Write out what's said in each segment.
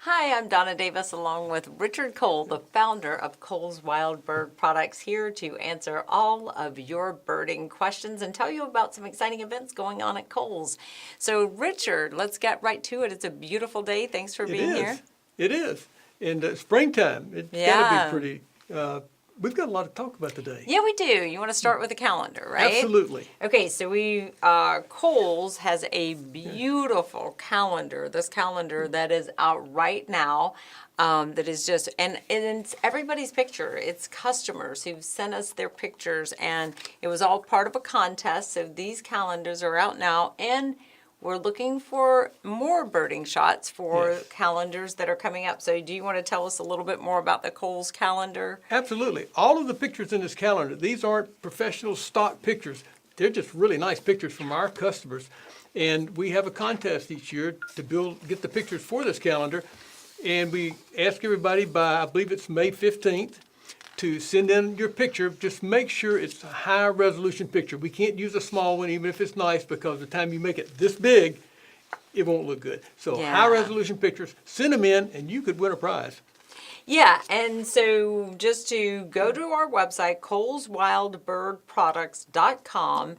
Hi, I'm Donna Davis along with Richard Cole, the founder of Cole's Wild Bird Products, here to answer all of your birding questions and tell you about some exciting events going on at Cole's. So Richard, let's get right to it. It's a beautiful day. Thanks for being here. It is. And springtime, it's got to Yeah. be pretty, we've got a lot to talk about today. Yeah, we do. You want to start with the calendar, right? Absolutely. Okay, so Kohl's has a beautiful calendar. This calendar that is out right now, that is just, and it's everybody's picture. It's customers who've sent us their pictures, and it was all part of a contest. So these calendars are out now, and we're looking for more birding shots for Yes. calendars that are coming up. So do you want to tell us a little bit more about the Kohl's calendar? Absolutely. All of the pictures in this calendar, these aren't professional stock pictures. They're just really nice pictures from our customers. And we have a contest each year to get the pictures for this calendar. And we ask everybody by, I believe it's May 15th, to send in your picture. Just make sure it's a high resolution picture. We can't use a small one even if it's nice, because the time you make it this big, it won't look good. So Yeah. high resolution pictures, send them in and you could win a prize. Yeah, and so just to go to our website, coleswildbirdproducts.com,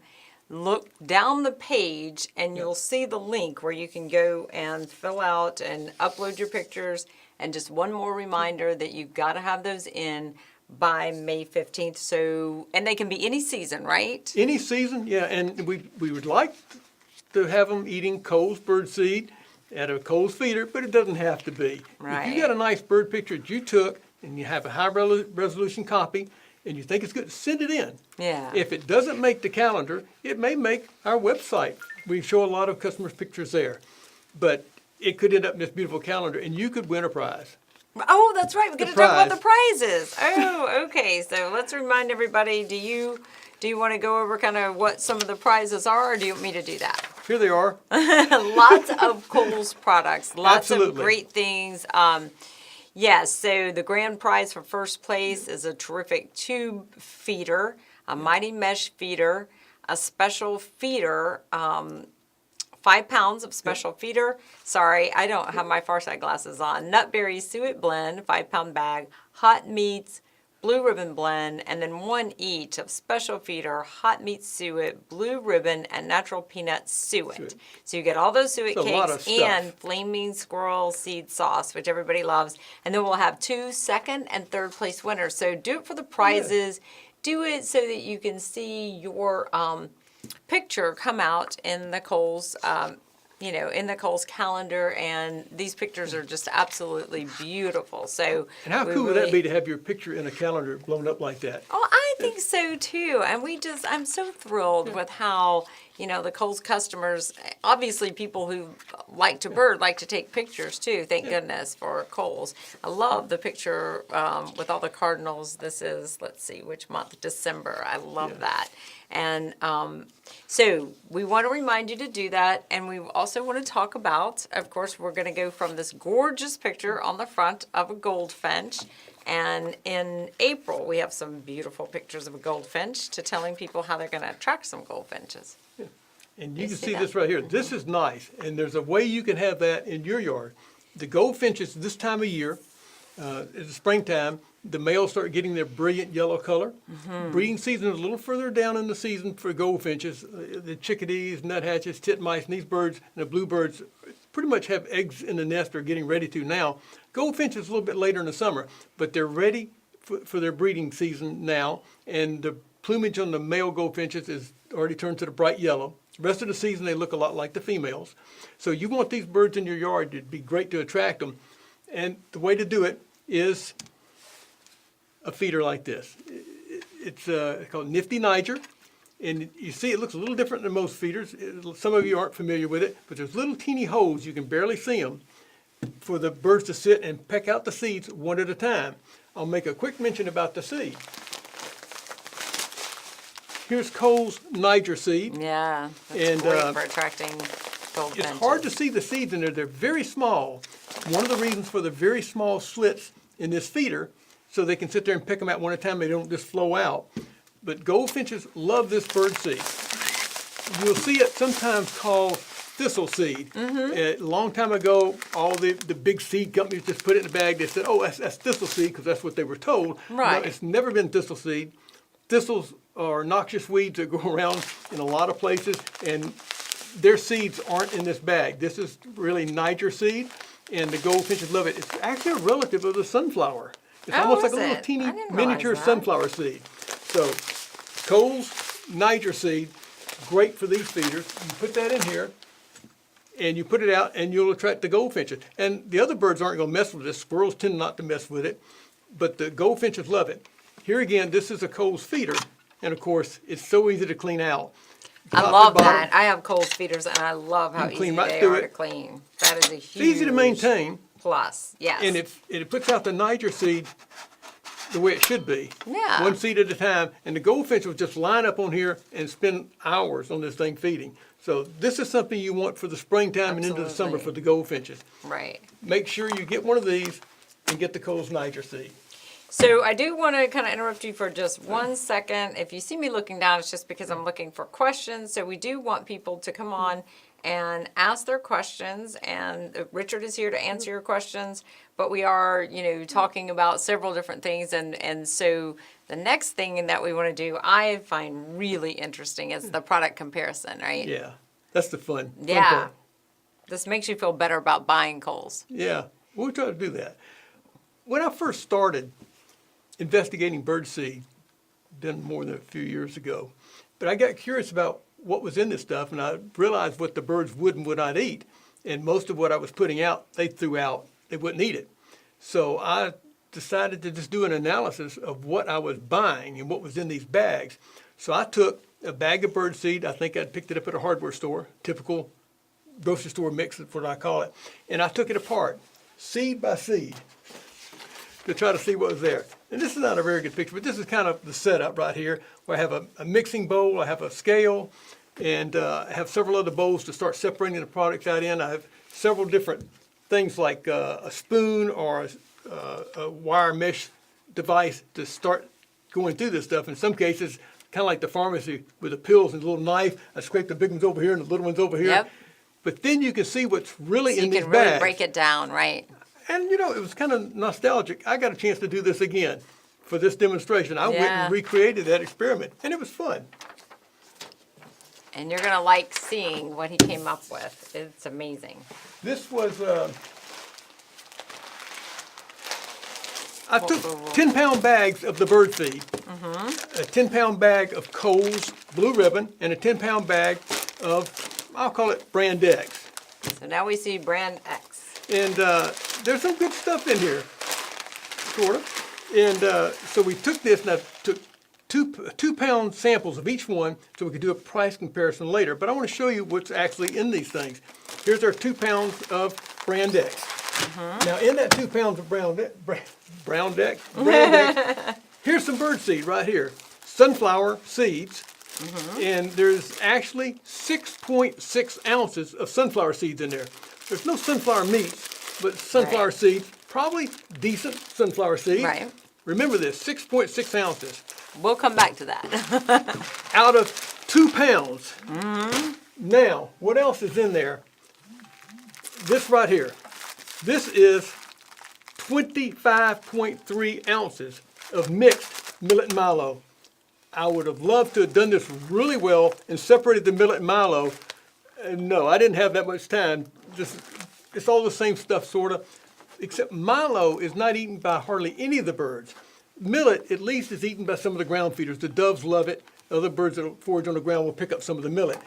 look down the page and you'll see the link where you can go and fill out and upload your pictures. And just one more reminder that you've got to have those in by May 15th. So, and they can be any season, right? Any season, yeah, and we would like to have them eating Cole's bird seed at a Cole's feeder, but it doesn't have to be. If Right. you got a nice bird picture that you took and you have a high resolution copy and you think it's good, send it in. Yeah. If it doesn't make the calendar, it may make our website. We show a lot of customers' pictures there, but it could end up in this beautiful calendar and you could win a prize. Oh, that's right. We're going to talk about the prize. prizes. Oh, okay. So let's remind everybody, do you want to go over kind of what some of the prizes are, or do you want me to do that? Here they are. Lots of Kohl's products, lots of Absolutely. great things. Yes, so the grand prize for first place is a terrific tube feeder, a mighty mesh feeder, a special feeder, 5 pounds of special feeder. Sorry, I don't have my far side glasses on. Nutberry suet blend, 5-pound bag, hot meats, blue ribbon blend, and then 1 each of special feeder, hot meat suet, blue ribbon, and natural peanut suet. So you get all those suet It's a lot of cakes stuff. and flaming squirrel seed sauce, which everybody loves. And then we'll have 2 second and third place winners. So do it for the prizes. Do it so that you can see your picture come out in the Kohl's, in the Kohl's calendar, and these pictures are just absolutely beautiful. So, And how we cool would really- that be to have your picture in a calendar blown up like that? Oh, I think so too. And I'm so thrilled with how, the Kohl's customers, obviously people who like to bird like to take pictures too. Thank goodness for Kohl's. I love the picture with all the cardinals. This is, let's see, which month? December. I love that. And so we want to remind you to do that. And we also want to talk about, of course, we're going to go from this gorgeous picture on the front of a goldfinch. And in April, we have some beautiful pictures of a goldfinch to telling people how they're going to attract some goldfinches. And you You can see see that? this right here. This is nice, and there's a way you can have that in your yard. The goldfinches this time of year, it's springtime, the males start getting their brilliant yellow color. Breeding season is a little further down in the season for goldfinches. The chickadees, nuthatches, titmice, and these birds, and the bluebirds pretty much have eggs in the nest or getting ready to now. Goldfinches a little bit later in the summer, but they're ready for their breeding season now, and the plumage on the male goldfinches is already turned to the bright yellow. The rest of the season, they look a lot like the females. So you want these birds in your yard. It'd be great to attract them. And the way to do it is a feeder like this. It's called Nifty Niger. And you see it looks a little different than most feeders. Some of you aren't familiar with it, but there's little teeny holes, you can barely see them, for the birds to sit and peck out the seeds one at a time. I'll make a quick mention about the seed. Here's Cole's Niger seed. Yeah, that's And, great for attracting goldfinches. It's hard to see the seeds in there. They're very small. One of the reasons for the very small slits in this feeder, so they can sit there and pick them out one at a time. They don't just flow out. But goldfinches love this bird seed. You'll see it sometimes called thistle seed. A long time ago, all the big seed companies just put it in a bag. They said, oh, that's thistle seed, because that's what they were told. Right. No, it's never been thistle seed. Thistles are noxious weeds that go around in a lot of places, and their seeds aren't in this bag. This is really Niger seed, and the goldfinches love it. It's actually a relative of the sunflower. It's Oh, almost like a is little it? teeny I didn't miniature realize that. sunflower seed. So, Cole's Niger seed, great for these feeders. You put that in here, and you put it out, and you'll attract the goldfinches. And the other birds aren't going to mess with this. Squirrels tend not to mess with it, but the goldfinches love it. Here again, this is a Cole's feeder, and of course, it's so easy to clean out. I Top to love bottom. that. I have Cole's feeders, and I love how You can clean easy right they through are it. to clean. That is a huge It's easy to maintain, plus. Yes. and it puts out the Niger seed the way it should be. Yeah. One seed at a time, and the goldfinch will just line up on here and spend hours on this thing feeding. So this is something you want for the springtime and into the summer Absolutely. for the goldfinches. Right. Make sure you get one of these and get the Cole's Niger seed. So I do want to kind of interrupt you for just 1 second. If you see me looking down, it's just because I'm looking for questions. So we do want people to come on and ask their questions, and Richard is here to answer your questions. But we are, talking about several different things, and so the next thing that we want to do, I find really interesting, is the product comparison, right? Yeah, that's the fun Yeah. part. This makes you feel better about buying Coles. Yeah, we'll try to do that. When I first started investigating birdseed, been more than a few years ago, but I got curious about what was in this stuff, and I realized what the birds would and would not eat. And most of what I was putting out, they threw out. They wouldn't eat it. So I decided to just do an analysis of what I was buying and what was in these bags. So I took a bag of birdseed. I think I'd picked it up at a hardware store, typical grocery store mix is what I call it. And I took it apart, seed by seed, to try to see what was there. And this is not a very good picture, but this is kind of the setup right here, where I have a mixing bowl, I have a scale, and I have several other bowls to start separating the products out in. I have several different things like a spoon or a wire mesh device to start going through this stuff. In some cases, kind of like the pharmacy with the pills and a little knife, I scrape the big ones over here and the little ones over here. Yep. But then you can see what's really So in you these can really bags. break it down, right? And it was kind of nostalgic. I got a chance to do this again for this demonstration. I went Yeah. and recreated that experiment, and it was fun. And you're going to like seeing what he came up with. It's amazing. This was, I took 10-pound bags of the bird feed, a 10-pound bag of Cole's Blue Ribbon, and a 10-pound bag of, I'll call it Brand X. So now we see brand X. And there's some good stuff in here, sort of. And so we took this, and I took two-pound samples of each one so we could do a price comparison later. But I want to show you what's actually in these things. Here's our 2 pounds of Brand X. Now, in that 2 pounds of Brand X, here's some bird seed right here. Sunflower seeds. And there's actually 6.6 ounces of sunflower seeds in there. There's no sunflower meats, but sunflower Right. seeds, probably decent sunflower seeds. Right. Remember this, 6.6 ounces We'll come back to that. out of 2 pounds. Now, what else is in there? This right here. This is 25.3 ounces of mixed millet and milo. I would have loved to have done this really well and separated the millet and milo. No, I didn't have that much time. It's all the same stuff, sort of, except milo is not eaten by hardly any of the birds. Millet, at least, is eaten by some of the ground feeders. The doves love it. Other birds that forage on the ground will pick up some of the millet.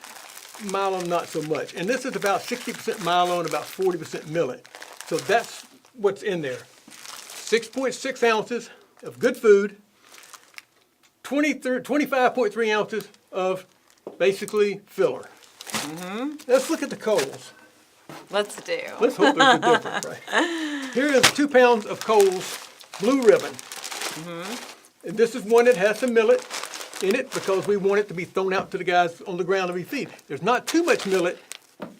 Milo, not so much. And this is about 60% milo and about 40% millet. So that's what's in there. 6.6 ounces of good food, 25.3 ounces of basically filler. Let's look at the Coles. Let's do. Let's hope there's a difference, right? Here is 2 pounds of Cole's Blue Ribbon. And this is one that has some millet in it because we want it to be thrown out to the guys on the ground to be feed. There's not too much millet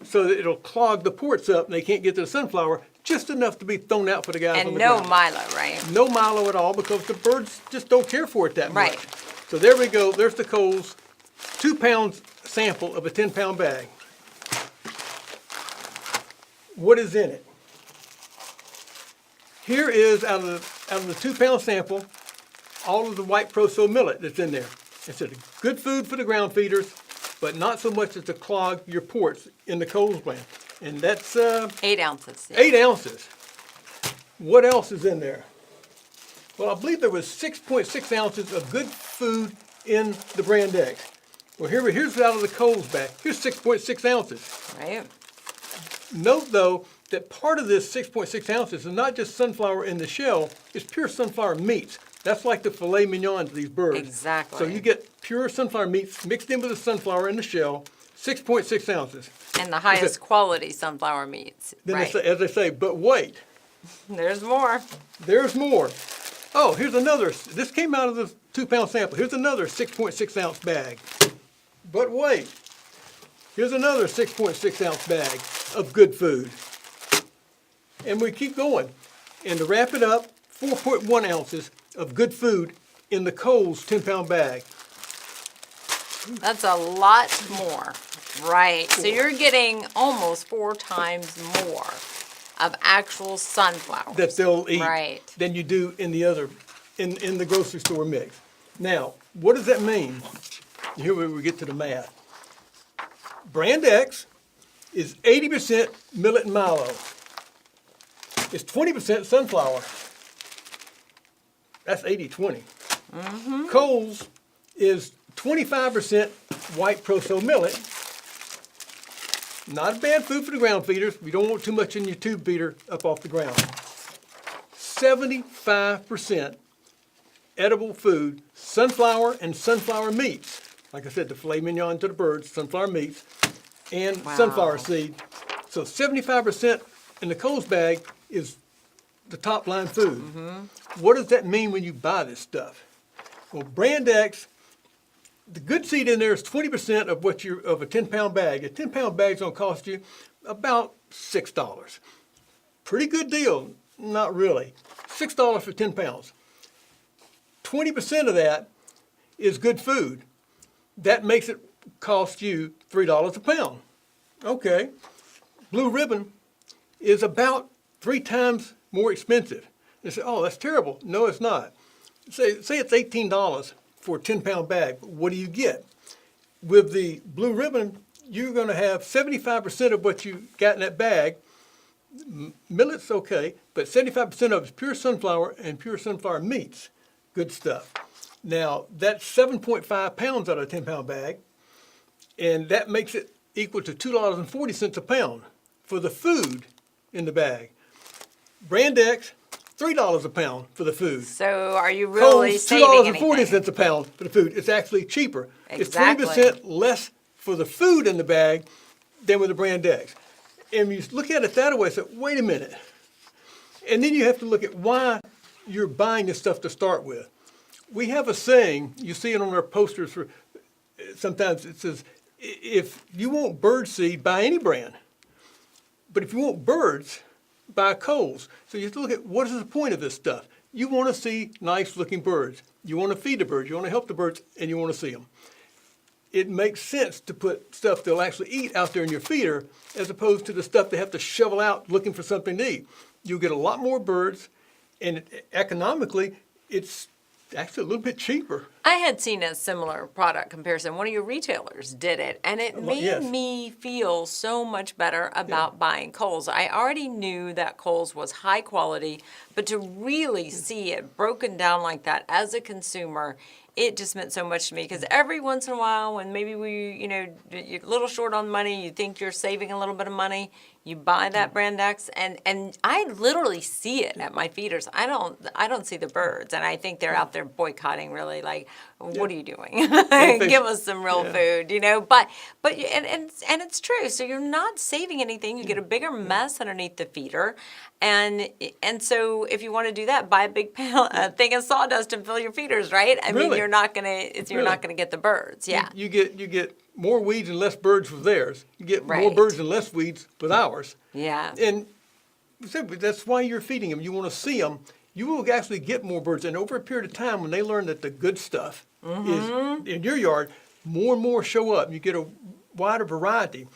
so that it'll clog the ports up and they can't get to the sunflower, just enough to be thrown out for the guys on And the no ground. Milo, right? No milo at all because the birds just don't care for it that Right. much. So there we go. There's the Coles 2 pounds sample of a 10-pound bag. what is in it. Here is, out of the 2-pound sample, all of the white Pro-So millet that's in there. It's a good food for the ground feeders, but not so much as to clog your ports in the Coles gland. And that's 8 ounces. Yeah. 8 ounces. What else is in there? Well, I believe there was 6.6 ounces of good food in the brand X. Well, here's out of the Coles bag. Here's 6.6 ounces. Right. Note, though, that part of this 6.6 ounces is not just sunflower in the shell, it's pure sunflower meats. That's like the filet mignon to these birds. Exactly. So you get pure sunflower meats mixed in with the sunflower in the shell, 6.6 ounces. And the highest quality sunflower meats. Then right. as they say, but wait, There's more. there's more. Oh, here's another, this came out of the 2-pound sample. Here's another 6.6 ounce bag. But wait, here's another 6.6 ounce bag of good food. And we keep going. And to wrap it up, 4.1 ounces of good food in the Coles 10-pound bag. That's a lot more. Right. So you're getting almost 4 times more of actual sunflower. That they'll eat Right. than you do in the other, in the grocery store mix. Now, what does that mean? Here we get to the math. Brand X is 80% millet and milo. It's 20% sunflower. That's 80-20. Coles is 25% white Pro-So millet. Not a bad food for the ground feeders. You don't want too much in your tube feeder up off the ground. 75% edible food, sunflower and sunflower meats. Like I said, the filet mignon to the birds, sunflower meats, and Wow. sunflower seed. So 75% in the Coles bag is the top line food. What does that mean when you buy this stuff? Well, Brand X, the good seed in there is 20% of what of a 10-pound bag. A 10-pound bag's gonna cost you about $6. Pretty good deal, not really. $6 for 10 pounds. 20% of that is good food. That makes it cost you $3 a pound. Okay. Blue Ribbon is about 3 times more expensive. You say, oh, that's terrible. No, it's not. Say it's $18 for a 10-pound bag. What do you get? With the Blue Ribbon, you're going to have 75% of what you got in that bag. Millet's okay, but 75% of it's pure sunflower and pure sunflower meats. Good stuff. Now, that's 7.5 pounds out of a 10-pound bag, and that makes it equal to $2.40 a pound for the food in the bag. Brand X, $3 a pound for the food. So are you really Coles, saving anything? $2.40 a pound for the food. It's actually cheaper. Exactly. It's 20% less for the food in the bag than with the Brand X. And when you look at it that way, say, wait a minute. And then you have to look at why you're buying this stuff to start with. We have a saying, you see it on our posters, for sometimes it says, if you want bird seed, buy any brand. But if you want birds, buy Coles. So you have to look at what is the point of this stuff. You want to see nice looking birds. You want to feed the birds, you want to help the birds, and you want to see them. It makes sense to put stuff they'll actually eat out there in your feeder as opposed to the stuff they have to shovel out looking for something to eat. You'll get a lot more birds, and economically, it's actually a little bit cheaper. I had seen a similar product comparison. One of your retailers did it, and it made yes. me feel so much better about buying Coles. I already knew that Coles was high quality, but to really see it broken down like that as a consumer, it just meant so much to me, because every once in a while when maybe you're a little short on money, you think you're saving a little bit of money, you buy that Brand X, and I literally see it at my feeders. I don't see the birds, and I think they're out there boycotting, really, like, what are you doing? Give us some real food, But it's true. So you're not saving anything. You get a bigger mess underneath the feeder, and so if you want to do that, buy a big thing of sawdust and fill your feeders, right? I mean, you're not gonna get the birds. Yeah. You get more weeds and less birds with theirs. You get more Right. birds and less weeds with ours. Yeah. And so that's why you're feeding them. You want to see them. You will actually get more birds. And over a period of time, when they learn that the good stuff is in your yard, more and more show up. You get a wider variety.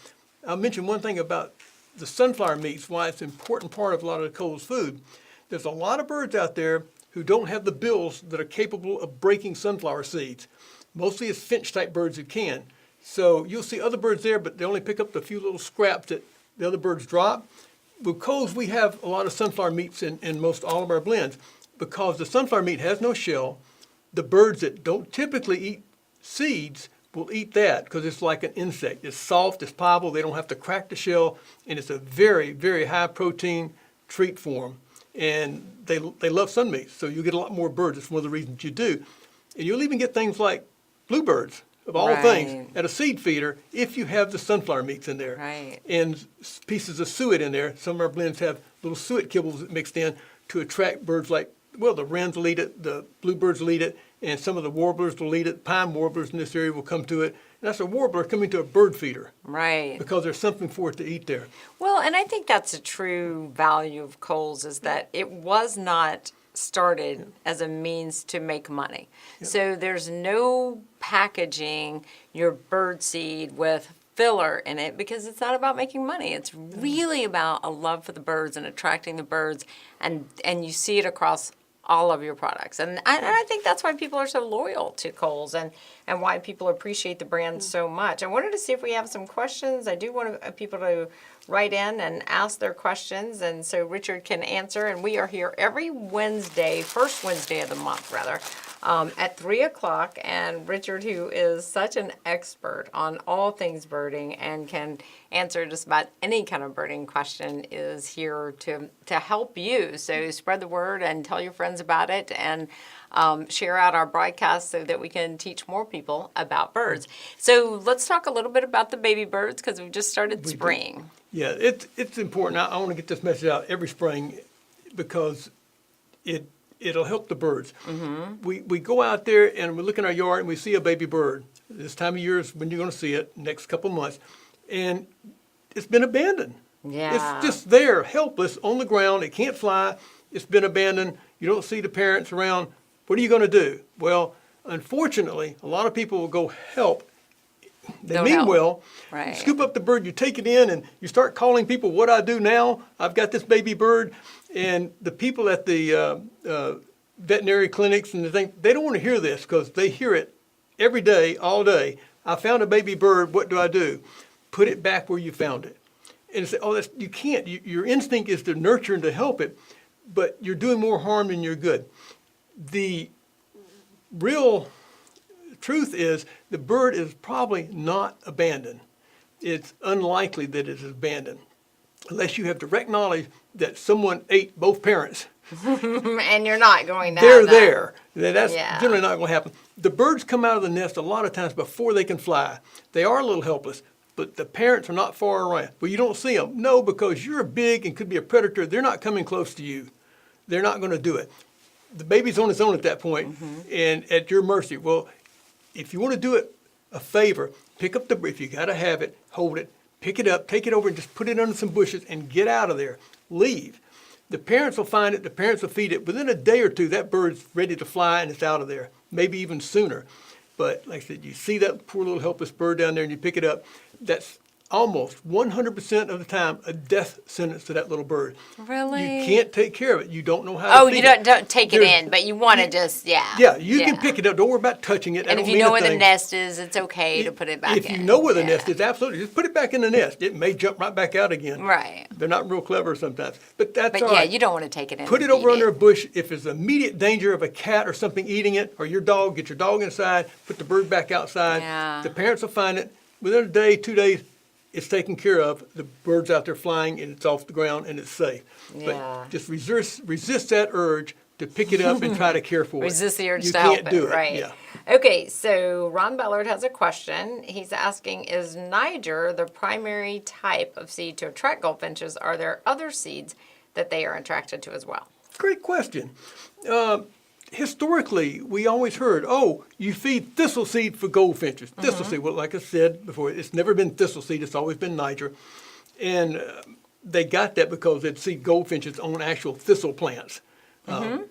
I'll mention one thing about the sunflower meats, why it's an important part of a lot of the Cole's food. There's a lot of birds out there who don't have the bills that are capable of breaking sunflower seeds. Mostly it's finch-type birds who can. So you'll see other birds there, but they only pick up the few little scraps that the other birds drop. With Cole's, we have a lot of sunflower meats in most all of our blends because the sunflower meat has no shell. The birds that don't typically eat seeds will eat that because it's like an insect. It's soft, it's pliable, they don't have to crack the shell, and it's a very, very high protein treat for them. And they love sun meat, so you get a lot more birds. It's one of the reasons you do. And you'll even get things like bluebirds, of all things, at a seed feeder if you have the sunflower meats in there. Right. And pieces of suet in there. Some of our blends have little suet kibbles mixed in to attract birds like, well, the wrens will eat it, the bluebirds will eat it, and some of the warblers will eat it. Pine warblers in this area will come to it. And that's a warbler coming to a bird feeder. Right. Because there's something for it to eat there. Well, and I think that's a true value of Cole's is that it was not started as a means to make money. So there's no packaging your bird seed with filler in it because it's not about making money. It's really about a love for the birds and attracting the birds, and you see it across all of your products. And I think that's why people are so loyal to Cole's and why people appreciate the brand so much. I wanted to see if we have some questions. I do want people to write in and ask their questions, and so Richard can answer. And we are here every Wednesday, first Wednesday of the month, rather, at 3 o'clock. And Richard, who is such an expert on all things birding and can answer just about any kind of birding question, is here to help you. So spread the word and tell your friends about it, and share out our broadcast so that we can teach more people about birds. So let's talk a little bit about the baby birds because we've just started spring. Yeah, it's important. I want to get this message out every spring because it'll help the birds. Mm-hmm. We go out there and we look in our yard and we see a baby bird. This time of year is when you're going to see it, next couple of months. And it's been abandoned. Yeah. It's just there, helpless, on the ground. It can't fly. It's been abandoned. You don't see the parents around. What are you going to do? Well, unfortunately, a lot of people will go help. They mean help. well. Right. You scoop up the bird, you take it in, and you start calling people, what I do now, I've got this baby bird. And the people at the veterinary clinics and the thing, they don't want to hear this because they hear it every day, all day. I found a baby bird, what do I do? Put it back where you found it. And say, oh, you can't. Your instinct is to nurture and to help it, but you're doing more harm than you're good. The real truth is the bird is probably not abandoned. It's unlikely that it is abandoned unless you have direct knowledge that someone ate both parents. And you're not going to They're have that. there. That's generally not going to happen. The birds come out of the nest a lot of times before they can fly. They are a little helpless, but the parents are not far around. Well, you don't see them. No, because you're big and could be a predator. They're not coming close to you. They're not going to do it. The baby's on its own at that point and at your mercy. Well, if you want to do it a favor, pick up if you got to have it, hold it, pick it up, take it over and just put it under some bushes and get out of there. Leave. The parents will find it, the parents will feed it. Within a day or two, that bird's ready to fly and it's out of there, maybe even sooner. But like I said, you see that poor little helpless bird down there and you pick it up, that's almost 100% of the time a death sentence to that little bird. Really? You can't take care of it. You don't know how to feed you don't take it in, but you want to just, Yeah, you can pick it up. Don't worry about touching it. And if you know where the nest is, it's okay to put it back in. If you know where the nest is, absolutely. Just put it back in the nest. It may jump right back out again. Right. They're not real clever sometimes. But that's all right. You don't want to take it in. Put it over under a bush. If there's immediate danger of a cat or something eating it, or your dog, get your dog inside, put the bird back outside. Yeah. The parents will find it. Within a day, 2 days, it's taken care of. The bird's out there flying and it's off the ground and it's safe. Yeah. But just resist that urge to pick it up and try to care for it. Resist the urge you to help can't do it. Right. Yeah. Okay, so Ron Ballard has a question. He's asking, is Niger the primary type of seed to attract goldfinches? Are there other seeds that they are attracted to as well? Great question. Historically, we always heard, you feed thistle seed for goldfinches. Thistle seed, well, like I said before, it's never been thistle seed. It's always been Niger. And they got that because they'd see goldfinches on actual thistle plants,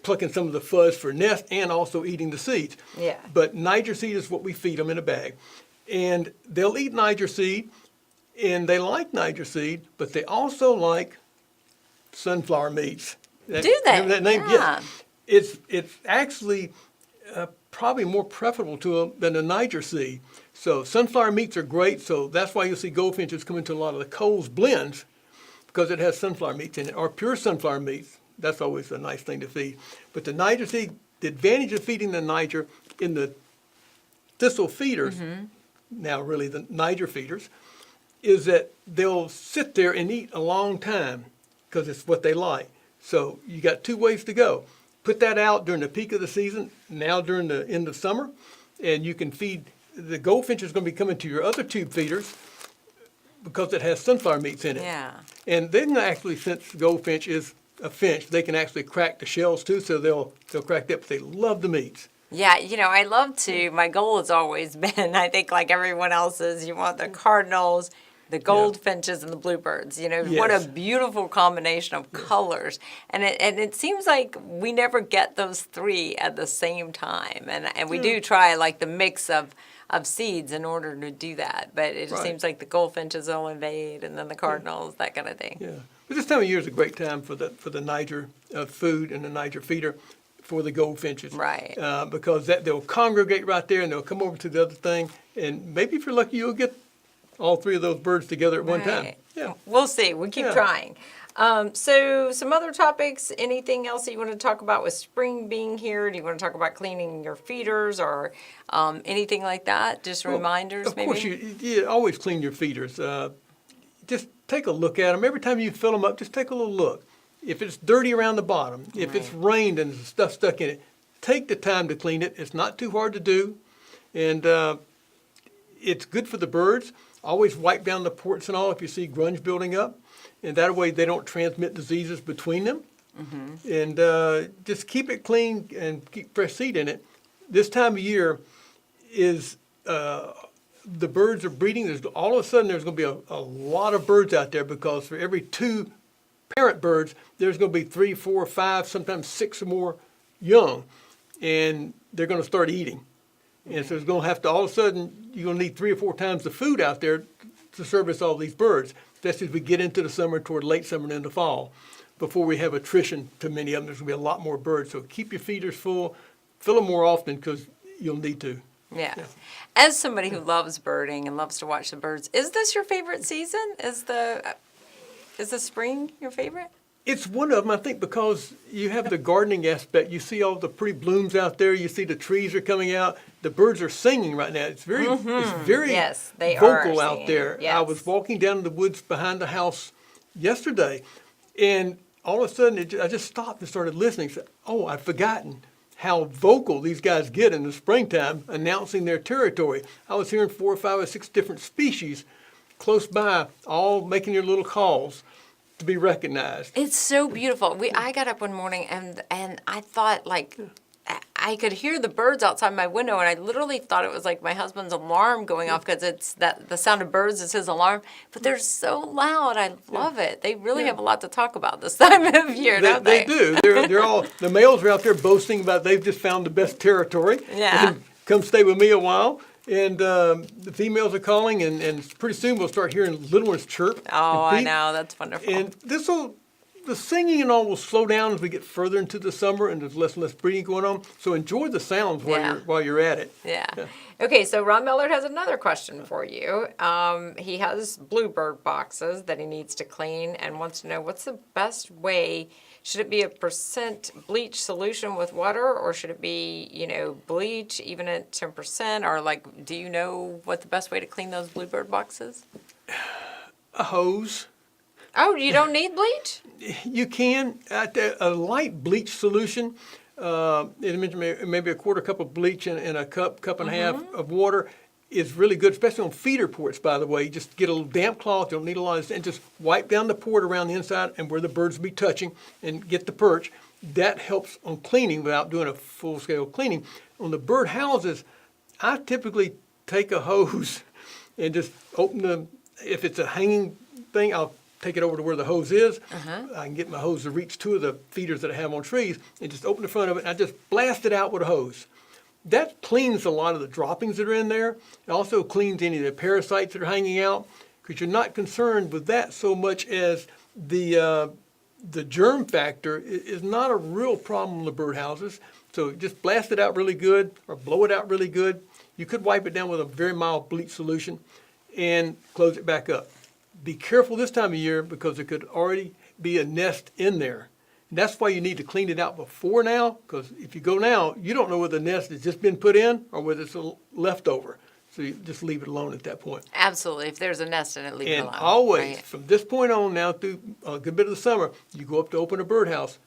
plucking some of the fuzz for nest and also eating the seeds. Yeah. But Niger seed is what we feed them in a bag. And they'll eat Niger seed. And they like Niger seed, but they also like sunflower meats. Do they? Remember that name? Yeah. Yes. It's actually probably more preferable to them than the Niger seed. So sunflower meats are great. So that's why you'll see goldfinches come into a lot of the Coles blends because it has sunflower meats in it, or pure sunflower meats. That's always a nice thing to feed. But the Niger seed, the advantage of feeding the Niger in the thistle feeders, now really the Niger feeders, is that they'll sit there and eat a long time because it's what they like. So you got two ways to go. Put that out during the peak of the season, now during the end of summer, and you can feed, the goldfinch is going to be coming to your other tube feeders because it has sunflower meats in it. Yeah. And they can actually, since the goldfinch is a finch, they can actually crack the shells too, so they'll crack that, but they love the meats. Yeah, I love to. My goal has always been, I think like everyone else's, you want the cardinals, the goldfinches, and the bluebirds. What a Yes. beautiful combination of colors. And it seems like we never get those three at the same time. And we do try like the mix of seeds in order to do that. But it just Right. seems like the goldfinches will invade, and then the cardinals, that kind of thing. Yeah, but this time of year is a great time for the Niger food and the Niger feeder for the goldfinches. Right. Because they'll congregate right there and they'll come over to the other thing, and maybe if you're lucky, you'll get all three of those birds together at one time. Right. Yeah. We'll see. We keep Yeah. trying. So some other topics, anything else that you want to talk about with spring being here? Do you want to talk about cleaning your feeders or anything like that? Just reminders, Of maybe? course, you always clean your feeders. Just take a look at them. Every time you fill them up, just take a little look. If it's dirty around the bottom, if it's rained and there's stuff stuck in it, take the time to clean it. It's not too hard to do. And it's good for the birds. Always wipe down the ports and all if you see grunge building up. And that way they don't transmit diseases between them. And just keep it clean and keep fresh seed in it. This time of year is the birds are breeding. All of a sudden there's going to be a lot of birds out there because for every 2 parent birds, there's going to be 3, 4, 5, sometimes 6 or more young. And they're going to start eating. And so it's going to have to, all of a sudden, you're going to need 3 or 4 times the food out there to service all these birds. That's as we get into the summer, toward late summer and into fall. Before we have attrition to many of them, there's going to be a lot more birds. So keep your feeders full, fill them more often because you'll need to. Yeah. As somebody who loves birding and loves to watch the birds, is this your favorite season? Is the spring your favorite? It's one of them, I think, because you have the gardening aspect. You see all the pretty blooms out there. You see the trees are coming out. The birds are singing right now. It's very Yes, they vocal are out singing. there. Yes. I was walking down in the woods behind the house yesterday, and all of a sudden I just stopped and started listening. Said, "Oh, I've forgotten how vocal these guys get in the springtime, announcing their territory." I was hearing 4 or 5 or 6 different species close by, all making their little calls to be recognized. It's so beautiful. I got up one morning and I thought like I could hear the birds outside my window, and I literally thought it was like my husband's alarm going off because it's that the sound of birds is his alarm. But they're so loud. I love it. They really have a lot to talk about this time of year, don't they? They do. They're all, the males are out there boasting about they've just found the best territory. Yeah. And come stay with me a while. And the females are calling, and pretty soon we'll start hearing little ones chirp. Oh, and I peep. know. That's wonderful. And the singing and all will slow down as we get further into the summer and there's less and less breeding going on. So enjoy the sounds while you're at it. Yeah. Okay, so Ron Millard has another question for you. He has bluebird boxes that he needs to clean and wants to know what's the best way. Should it be a % bleach solution with water, or should it be, bleach even at 10%? Or like, do you know what the best way to clean those bluebird boxes? A hose. Oh, you don't need bleach? You can, a light bleach solution, maybe a quarter cup of bleach in a cup and a half of water is really good, especially on feeder ports, by the way. You just get a little damp cloth, you don't need a lot of this, and just wipe down the port around the inside and where the birds will be touching and get the perch. That helps on cleaning without doing a full-scale cleaning. On the bird houses, I typically take a hose and just open if it's a hanging thing, I'll take it over to where the hose is. I can get my hose to reach 2 of the feeders that I have on trees and just open the front of it and I just blast it out with a hose. That cleans a lot of the droppings that are in there. It also cleans any of the parasites that are hanging out. because you're not concerned with that so much as the germ factor is not a real problem in the birdhouses. So just blast it out really good or blow it out really good. You could wipe it down with a very mild bleach solution and close it back up. Be careful this time of year because there could already be a nest in there. And that's why you need to clean it out before now, because if you go now, you don't know whether the nest has just been put in or whether it's a leftover. So you just leave it alone at that point. Absolutely. If there's a nest in it, leave it And alone. always, right? from this point on now through a good bit of the summer, you go up to open a birdhouse,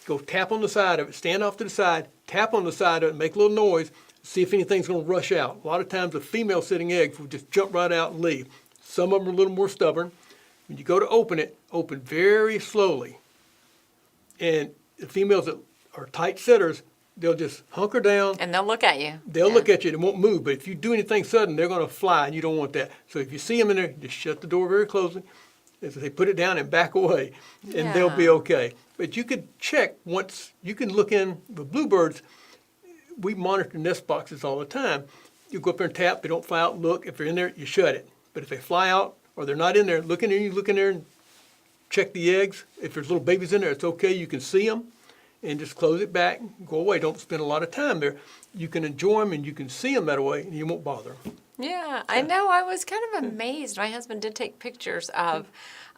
go tap on the side of it, stand off to the side, tap on the side of it, make a little noise, see if anything's going to rush out. A lot of times the female sitting eggs will just jump right out and leave. Some of them are a little more stubborn. When you go to open it, open very slowly. And the females that are tight sitters, they'll just hunker down. And they'll look at you. They'll look at you and won't move. But if you do anything sudden, they're going to fly, and you don't want that. So if you see them in there, just shut the door very closely. As they put it down and back away, and they'll be Yeah. okay. But you could check once. You can look in with bluebirds. We monitor nest boxes all the time. You go up there and tap. They don't fly out. Look. If they're in there, you shut it. But if they fly out or they're not in there, look in there. You look in there and check the eggs. If there's little babies in there, it's okay. You can see them. And just close it back, go away. Don't spend a lot of time there. You can enjoy them and you can see them that way, and you won't bother them. Yeah, I know. I was kind of amazed. My husband did take pictures of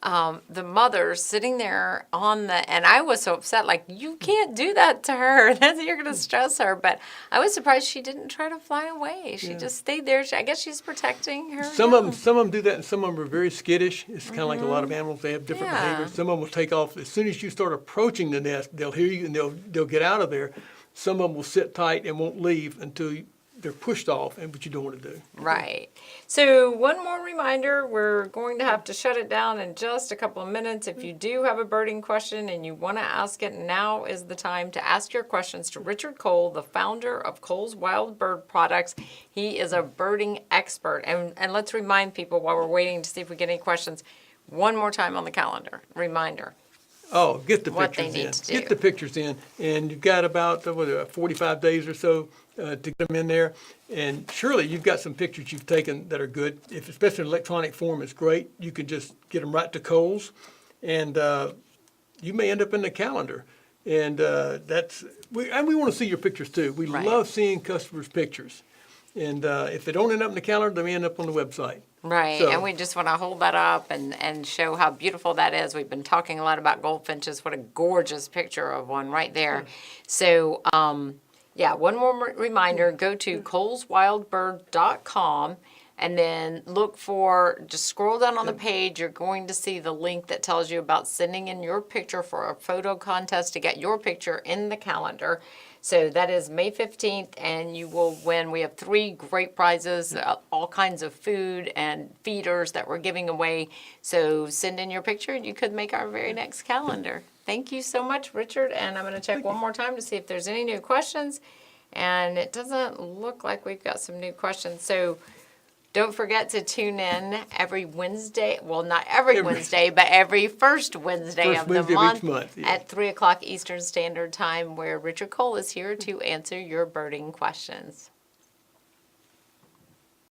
the mothers sitting there on the, and I was so upset, like, you can't do that to her. You're going to stress her. But I was surprised she didn't try to fly away. She just stayed there. I guess she's protecting her. Some of them do that, and some of them are very skittish. It's kind of like a lot of animals. They have different Yeah. behaviors. Some of them will take off as soon as you start approaching the nest. They'll hear you and they'll get out of there. Some of them will sit tight and won't leave until they're pushed off, and what you don't want to do. Right. So one more reminder, we're going to have to shut it down in just a couple of minutes. If you do have a birding question and you want to ask it, now is the time to ask your questions to Richard Cole, the founder of Cole's Wild Bird Products. He is a birding expert. And let's remind people while we're waiting to see if we get any questions, one more time on the calendar, reminder. Oh, get the What they pictures need in. to do. Get the pictures in, and you've got about 45 days or so to get them in there. And surely you've got some pictures you've taken that are good. If especially in electronic form, it's great. You can just get them right to Kohl's, and you may end up in the calendar. And we want to see your pictures too. We Right. love seeing customers' pictures. And if they don't end up in the calendar, they may end up on the website. Right, So- and we just want to hold that up and show how beautiful that is. We've been talking a lot about goldfinches. What a gorgeous picture of one right there. So, one more reminder, go to coleswildbird.com and then look for, just scroll down on the page, you're going to see the link that tells you about sending in your picture for a photo contest to get your picture in the calendar. So that is May 15th, and you will win. We have 3 great prizes, all kinds of food and feeders that we're giving away. So send in your picture, and you could make our very next calendar. Thank you so much, Richard. And I'm going to check one more time to see if there's any new questions. And it doesn't look like we've got some new questions. So don't forget to tune in every Wednesday. Well, not every Wednesday, but every first Wednesday First of the Wednesday of month, each month, yeah. at 3 o'clock Eastern Standard Time, where Richard Cole is here to answer your birding questions.